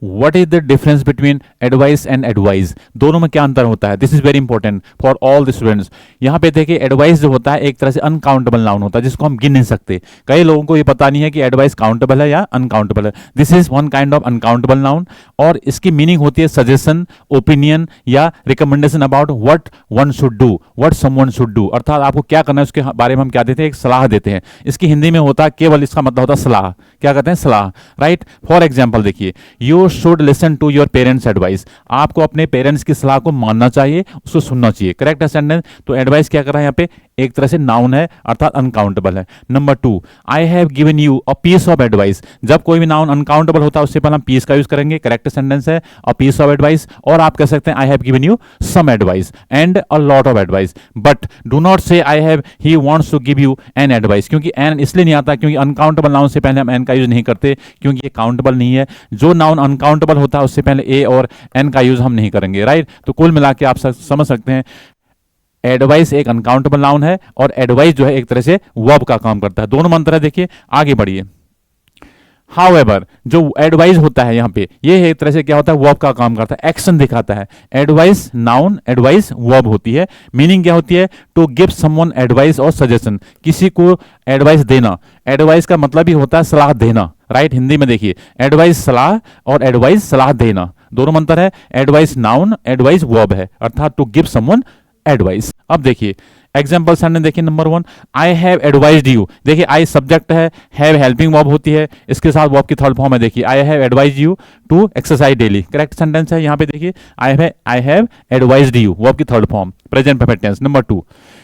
What is the difference between advice and advise, दोनों में क्या अंतर होता है? This is very important for all the students. यहाँ पे देखिए एडवाइस जो होता है एक तरह से अनकाउंटेबल नाउन होता है जिसको हम गिन नहीं सकते। कई लोगों को ये पता नहीं है कि एडवाइस काउंटेबल है या अनकाउंटेबल है। This is one kind of uncountable noun और इसकी मीनिंग होती है सजेशन, ओपिनियन या recommendation about what one should do, what someone should do, अर्थात आपको क्या करना है उसके बारे में हम क्या देते हैं, एक सलाह देते हैं। इसकी हिंदी में होता है केवल, इसका मतलब होता है सलाह। क्या कहते हैं? सलाह, राइट। फॉर एग्जाम्पल देखिए, you should listen to your parents advice, आपको अपने पेरेंट्स की सलाह को मानना चाहिए, उसको सुनना चाहिए। करेक्ट है सेंटेंस। तो एडवाइस क्या कर रहा है यहाँ पे, एक तरह से नाउन है अर्थात अनकाउंटेबल है। Number 2, I have given you a piece of advice, जब कोई भी नाउन अनकाउंटेबल होता है उससे पहले हम पीस का यूज करेंगे। करेक्ट सेंटेंस है अ पीस ऑफ एडवाइस। और आप कह सकते हैं I have given you some advice and a lot of advice, but do not say I have he wants to give you an advice, क्योंकि an इसलिए नहीं आता क्योंकि अनकाउंटेबल नाउन से पहले हम एन का यूज नहीं करते क्योंकि ये काउंटेबल नहीं है। जो नाउन अनकाउंटेबल होता है उससे पहले ए और एन का यूज हम नहीं करेंगे, राइट। तो कुल मिला के आप समझ सकते हैं एडवाइस एक अनकाउंटेबल नाउन है और एडवाइस जो है एक तरह से वर्ब का काम करता है। दोनों में अंतर है। देखिए आगे बढ़िए। हाउएवर, जो एडवाइस होता है यहाँ पे ये एक तरह से क्या होता है, वर्ब का काम करता है, एक्शन दिखाता है। एडवाइस नाउन, एडवाइस वर्ब होती है। मीनिंग क्या होती है, टू गिव समवन एडवाइस और सजेशन, किसी को एडवाइस देना। एडवाइस का मतलब ही होता है सलाह देना, राइट। हिंदी में देखिए एडवाइस सलाह और एडवाइस सलाह देना, दोनों में अंतर है। एडवाइस नाउन, एडवाइस वर्ब है, अर्थात टू गिव समवन एडवाइस। अब देखिए एग्जाम्पल सेंटेंस देखिए number 1, I have advised you. देखिए आई सब्जेक्ट है, हैव हेल्पिंग वर्ब होती है, इसके साथ वर्ब की थर्ड फॉर्म है। देखिए I have advised you to exercise daily, correct sentence है। यहाँ पे देखिए I have advised you, verb की third form, present perfect tense. Number 2,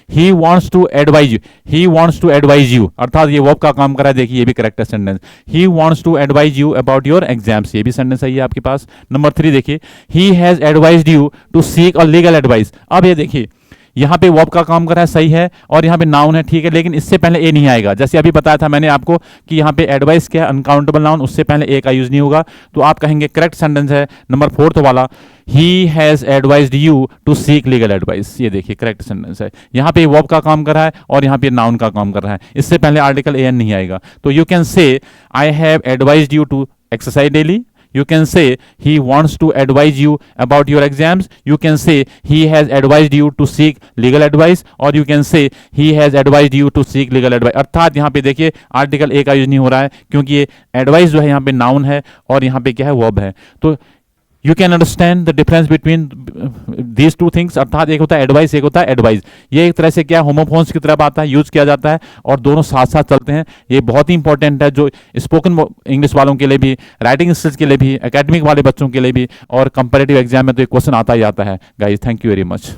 he wants to advise you, he wants to advise you, अर्थात ये verb का काम कर रहा है। देखिए ये भी करेक्ट है sentence. He wants to advise you about your exams, ये भी सेंटेंस सही है आपके पास। नंबर 3 देखिए, he has advised you to seek a legal advice. अब ये देखिए यहाँ पे वर्ब का काम कर रहा है, सही है, और यहाँ पे नाउन है, ठीक है, लेकिन इससे पहले ए नहीं आएगा। जैसे अभी बताया था मैंने आपको कि यहाँ पे एडवाइस क्या है, अनकाउंटेबल नाउन, उससे पहले ए का यूज नहीं होगा। तो आप कहेंगे करेक्ट सेंटेंस है नंबर 4 वाला, he has advised you to seek legal advice. ये देखिए करेक्ट सेंटेंस है। यहाँ पे वर्ब का काम कर रहा है और यहाँ पे नाउन का काम कर रहा है, इससे पहले आर्टिकल ए एन नहीं आएगा। तो you can say I have advised you to exercise daily, you can say he wants to advise you about your exams, you can say he has advised you to seek legal advice, or you can say he has advised you to seek legal advice। अर्थात यहाँ पे देखिए article a का use नहीं हो रहा है क्योंकि ये एडवाइस जो है यहाँ पे नाउन है और यहाँ पे क्या है, वर्ब है। तो you can understand the difference between these two things, अर्थात एक होता है एडवाइस, एक होता है एडवाइस। ये एक तरह से क्या होमोफोन्स की तरफ आता है, यूज किया जाता है और दोनों साथ साथ चलते हैं। ये बहुत ही इंपॉर्टेंट है जो स्पोकन इंग्लिश वालों के लिए भी, राइटिंग स्किल्स के लिए भी, एकेडमिक वाले बच्चों के लिए भी, और कंपैरेटिव एग्जाम में तो ये क्वेश्चन आता ही आता है। Guys thank you very much.